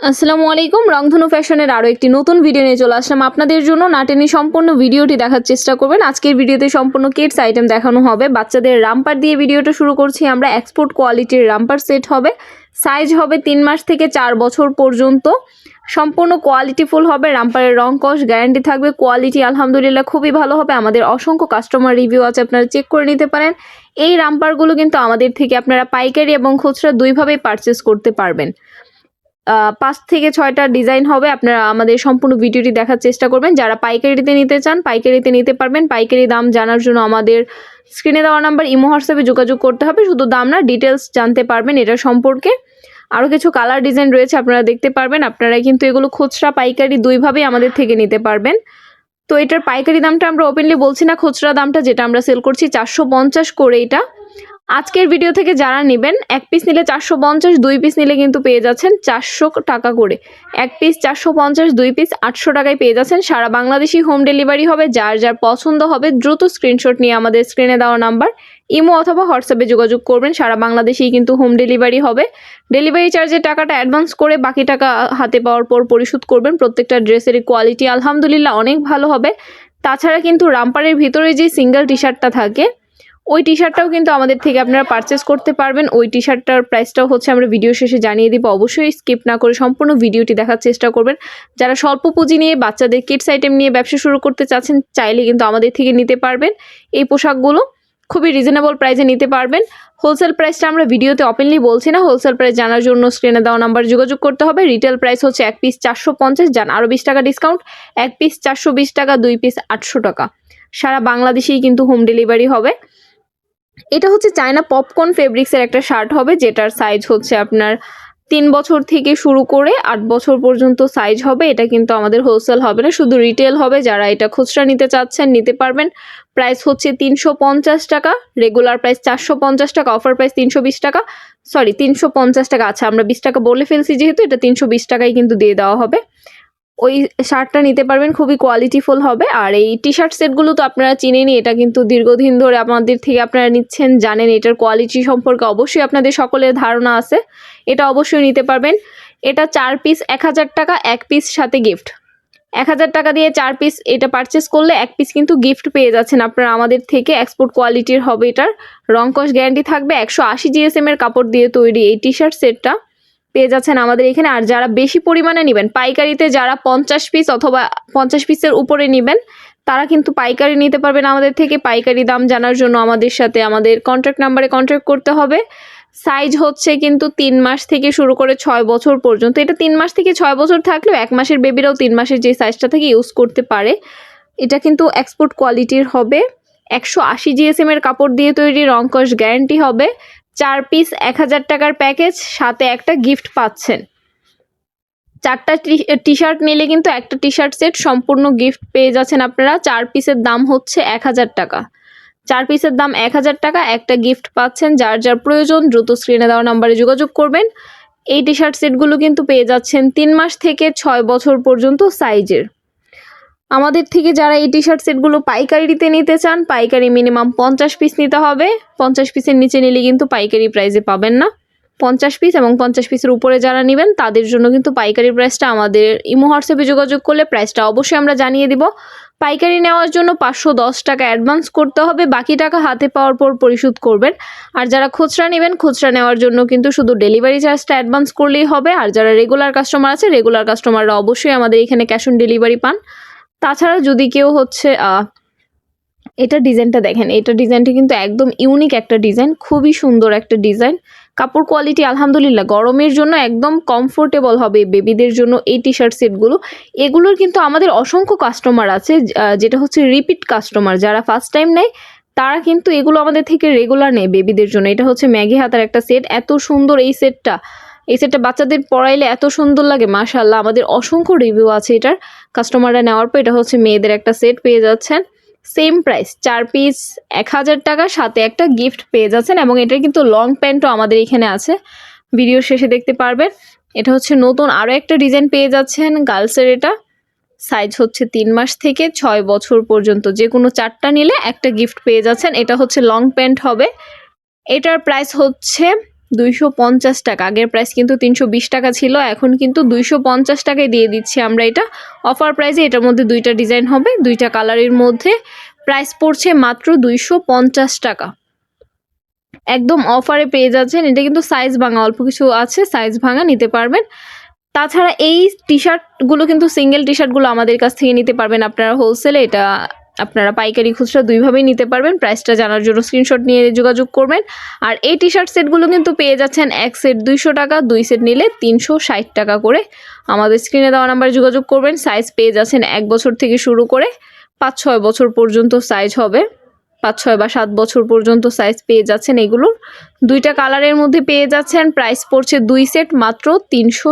আসসালামু আলাইকুম। রংধনু ফ্যাশনের আরও একটি নতুন ভিডিও নিয়ে চলে আসলাম আপনাদের জন্য। না টেনে সম্পূর্ণ ভিডিওটি দেখার চেষ্টা করবেন। আজকের ভিডিওতে সম্পূর্ণ কিডস আইটেম দেখানো হবে। বাচ্চাদের রামপার দিয়ে ভিডিওটা শুরু করছি আমরা। এক্সপোর্ট কোয়ালিটির রামপার সেট হবে। সাইজ হবে 3 মাস থেকে 4 বছর পর্যন্ত। সম্পূর্ণ কোয়ালিটিফুল হবে। রামপারের রং কস গ্যারান্টি থাকবে। কোয়ালিটি আলহামদুলিল্লাহ খুবই ভালো হবে। আমাদের অসংখ্য কাস্টমার রিভিউ আছে, আপনারা চেক করে নিতে পারেন। এই রামপারগুলো কিন্তু আমাদের থেকে আপনারা পাইকারি এবং খুচরা দুইভাবেই পারচেস করতে পারবেন। 5 থেকে 6টা ডিজাইন হবে। আপনারা আমাদের সম্পূর্ণ ভিডিওটি দেখার চেষ্টা করবেন। যারা পাইকারিতে নিতে চান পাইকারিতে নিতে পারবেন। পাইকারি দাম জানার জন্য আমাদের স্ক্রিনে দেওয়া নাম্বার ইমো হোয়াটসঅ্যাপে যোগাযোগ করতে হবে। শুধু দাম না, ডিটেলস জানতে পারবেন এটা সম্পর্কে। আরও কিছু কালার ডিজাইন রয়েছে, আপনারা দেখতে পারবেন। আপনারা কিন্তু এগুলো খুচরা পাইকারি দুইভাবেই আমাদের থেকে নিতে পারবেন। তো এটার পাইকারি দামটা আমরা ওপেনলি বলছি না, খুচরা দামটা যেটা আমরা সেল করছি 450 করে। এটা আজকের ভিডিও থেকে যারা নেবেন, এক পিস নিলে 450, 2 পিস নিলে কিন্তু পেয়ে যাচ্ছেন 400 টাকা করে। এক পিস 450, 2 পিস 800 টাকায় পেয়ে যাচ্ছেন। সারা বাংলাদেশি হোম ডেলিভারি হবে। যার যার পছন্দ হবে দ্রুত স্ক্রিনশট নিয়ে আমাদের স্ক্রিনে দেওয়া নাম্বার ইমো অথবা হোয়াটসঅ্যাপে যোগাযোগ করবেন। সারা বাংলাদেশেই কিন্তু হোম ডেলিভারি হবে। ডেলিভারি চার্জের টাকাটা অ্যাডভান্স করে বাকি টাকা হাতে পাওয়ার পর পরিশোধ করবেন। প্রত্যেকটা ড্রেসেরই কোয়ালিটি আলহামদুলিল্লাহ অনেক ভালো হবে। তাছাড়া কিন্তু রামপারের ভিতরে যে সিঙ্গেল টি শার্টটা থাকে, ওই টি শার্টটাও কিন্তু আমাদের থেকে আপনারা পারচেস করতে পারবেন। ওই টি শার্টটার প্রাইসটাও হচ্ছে আমরা ভিডিও শেষে জানিয়ে দিব। অবশ্যই স্কিপ না করে সম্পূর্ণ ভিডিওটি দেখার চেষ্টা করবেন। যারা স্বল্প পুঁজি নিয়ে বাচ্চাদের কিডস আইটেম নিয়ে ব্যবসা শুরু করতে চাচ্ছেন, চাইলে কিন্তু আমাদের থেকে নিতে পারবেন। এই পোশাকগুলো খুবই রিজনেবল প্রাইসে নিতে পারবেন। হোলসেল প্রাইসটা আমরা ভিডিওতে ওপেনলি বলছি না। হোলসেল প্রাইস জানার জন্য স্ক্রিনে দেওয়া নাম্বার যোগাযোগ করতে হবে। রিটেল প্রাইস হচ্ছে এক পিস 450, যান আরও 20 টাকা ডিসকাউন্ট। এক পিস 420 টাকা, 2 পিস 800 টাকা। সারা বাংলাদেশেই কিন্তু হোম ডেলিভারি হবে। এটা হচ্ছে চায়না পপকর্ন ফেব্রিক্সের একটা শার্ট হবে, যেটার সাইজ হচ্ছে আপনার 3 বছর থেকে শুরু করে 8 বছর পর্যন্ত সাইজ হবে। এটা কিন্তু আমাদের হোলসেল হবে না, শুধু রিটেল হবে। যারা এটা খুচরা নিতে চাচ্ছেন নিতে পারবেন। প্রাইস হচ্ছে 350 টাকা, রেগুলার প্রাইস 450 টাকা, অফার প্রাইস 320 টাকা, সরি 350 টাকা। আচ্ছা, আমরা 20 টাকা বলে ফেলছি, যেহেতু এটা 320 টাকায় কিন্তু দিয়ে দেওয়া হবে। ওই শার্টটা নিতে পারবেন, খুবই কোয়ালিটিফুল হবে। আর এই টি শার্ট সেটগুলো তো আপনারা চিনেনই, এটা কিন্তু দীর্ঘদিন ধরে আমাদের থেকে আপনারা নিচ্ছেন, জানেন এটার কোয়ালিটি সম্পর্কে অবশ্যই আপনাদের সকলের ধারণা আছে। এটা অবশ্যই নিতে পারবেন। এটা 4 পিস 1000 টাকা, এক পিস সাথে গিফট। 1000 টাকা দিয়ে 4 পিস এটা পারচেস করলে এক পিস কিন্তু গিফট পেয়ে যাচ্ছেন আপনারা আমাদের থেকে। এক্সপোর্ট কোয়ালিটির হবে। এটার রং কস গ্যারান্টি থাকবে। 180 GSM এর কাপড় দিয়ে তৈরি এই টি শার্ট সেটটা পেয়ে যাচ্ছেন আমাদের এখানে। আর যারা বেশি পরিমাণে নেবেন পাইকারিতে, যারা 50 পিস অথবা 50 পিসের উপরে নেবেন, তারা কিন্তু পাইকারি নিতে পারবেন আমাদের থেকে। পাইকারি দাম জানার জন্য আমাদের সাথে আমাদের কন্ট্যাক্ট নাম্বারে কন্ট্যাক্ট করতে হবে। সাইজ হচ্ছে কিন্তু 3 মাস থেকে শুরু করে 6 বছর পর্যন্ত। এটা 3 মাস থেকে 6 বছর থাকলেও 1 মাসের বেবিরাও 3 মাসের যে সাইজটা থেকে ইউজ করতে পারে। এটা কিন্তু এক্সপোর্ট কোয়ালিটির হবে। 180 GSM এর কাপড় দিয়ে তৈরি, রং কস গ্যারান্টি হবে। 4 পিস 1000 টাকার প্যাকেজ, সাথে একটা গিফট পাচ্ছেন। 4টা টি শার্ট নিলে কিন্তু একটা টি শার্ট সেট সম্পূর্ণ গিফট পেয়ে যাচ্ছেন আপনারা। 4 পিসের দাম হচ্ছে 1000 টাকা। 4 পিসের দাম 1000 টাকা, একটা গিফট পাচ্ছেন। যার যার প্রয়োজন দ্রুত স্ক্রিনে দেওয়া নাম্বারে যোগাযোগ করবেন। এই টি শার্ট সেটগুলো কিন্তু পেয়ে যাচ্ছেন 3 মাস থেকে 6 বছর পর্যন্ত সাইজের। আমাদের থেকে যারা এই টি শার্ট সেটগুলো পাইকারিতে নিতে চান, পাইকারি মিনিমাম 50 পিস নিতে হবে। 50 পিসের নিচে নিলে কিন্তু পাইকারি প্রাইসে পাবেন না। 50 পিস এবং 50 পিসের উপরে যারা নেবেন তাদের জন্য কিন্তু পাইকারি প্রাইসটা আমাদের ইমো হোয়াটসঅ্যাপে যোগাযোগ করলে প্রাইসটা অবশ্যই আমরা জানিয়ে দিব। পাইকারি নেওয়ার জন্য 510 টাকা অ্যাডভান্স করতে হবে, বাকি টাকা হাতে পাওয়ার পর পরিশোধ করবেন। আর যারা খুচরা নেবেন, খুচরা নেওয়ার জন্য কিন্তু শুধু ডেলিভারি চার্জটা অ্যাডভান্স করলেই হবে। আর যারা রেগুলার কাস্টমার আছে, রেগুলার কাস্টমাররা অবশ্যই আমাদের এখানে ক্যাশ অন ডেলিভারি পান। তাছাড়া যদি কেউ হচ্ছে এটা ডিজাইনটা দেখেন, এটা ডিজাইনটা কিন্তু একদম ইউনিক একটা ডিজাইন, খুবই সুন্দর একটা ডিজাইন। কাপড় কোয়ালিটি আলহামদুলিল্লাহ গরমের জন্য একদম কমফোর্টেবল হবে বেবিদের জন্য এই টি শার্ট সেটগুলো। এগুলোর কিন্তু আমাদের অসংখ্য কাস্টমার আছে, যেটা হচ্ছে রিপিট কাস্টমার। যারা ফার্স্ট টাইম নেয় তারা কিন্তু এগুলো আমাদের থেকে রেগুলার নেয় বেবিদের জন্য। এটা হচ্ছে ম্যাগি হাতার একটা সেট, এত সুন্দর এই সেটটা। এই সেটটা বাচ্চাদের পরাইলে এত সুন্দর লাগে, মাশাআল্লাহ। আমাদের অসংখ্য রিভিউ আছে এটার, কাস্টমাররা নেওয়ার পর। এটা হচ্ছে মেয়েদের একটা সেট পেয়ে যাচ্ছেন, সেম প্রাইস 4 পিস 1000 টাকা, সাথে একটা গিফট পেয়ে যাচ্ছেন। এবং এটা কিন্তু লং প্যান্টও আমাদের এখানে আছে, ভিডিও শেষে দেখতে পারবেন। এটা হচ্ছে নতুন আরও একটা ডিজাইন পেয়ে যাচ্ছেন গার্লসের। এটা সাইজ হচ্ছে 3 মাস থেকে 6 বছর পর্যন্ত, যে কোনো 4টা নিলে একটা গিফট পেয়ে যাচ্ছেন। এটা হচ্ছে লং প্যান্ট হবে। এটার প্রাইস হচ্ছে 250 টাকা। আগের প্রাইস কিন্তু 320 টাকা ছিল, এখন কিন্তু 250 টাকায় দিয়ে দিচ্ছি আমরা এটা অফার প্রাইসে। এটার মধ্যে 2টা ডিজাইন হবে, 2টা কালারের মধ্যে। প্রাইস পড়ছে মাত্র 250 টাকা, একদম অফারে পেয়ে যাচ্ছেন। এটা কিন্তু সাইজ ভাঙা, অল্প কিছু আছে সাইজ ভাঙা, নিতে পারবেন। তাছাড়া এই টি শার্টগুলো কিন্তু সিঙ্গেল টি শার্টগুলো আমাদের কাছ থেকে নিতে পারবেন আপনারা হোলসেলে। এটা আপনারা পাইকারি খুচরা দুইভাবেই নিতে পারবেন। প্রাইসটা জানার জন্য স্ক্রিনশট নিয়ে যোগাযোগ করবেন। আর এই টি শার্ট সেটগুলো কিন্তু পেয়ে যাচ্ছেন এক সেট 200 টাকা, 2 সেট নিলে 360 টাকা করে। আমাদের স্ক্রিনে দেওয়া নাম্বারে যোগাযোগ করবেন। সাইজ পেয়ে যাচ্ছেন 1 বছর থেকে শুরু করে 5-6 বছর পর্যন্ত সাইজ হবে, 5-6 বা 7 বছর পর্যন্ত সাইজ পেয়ে যাচ্ছেন এগুলোর। 2টা কালারের মধ্যে পেয়ে যাচ্ছেন। প্রাইস পড়ছে 2 সেট মাত্র 300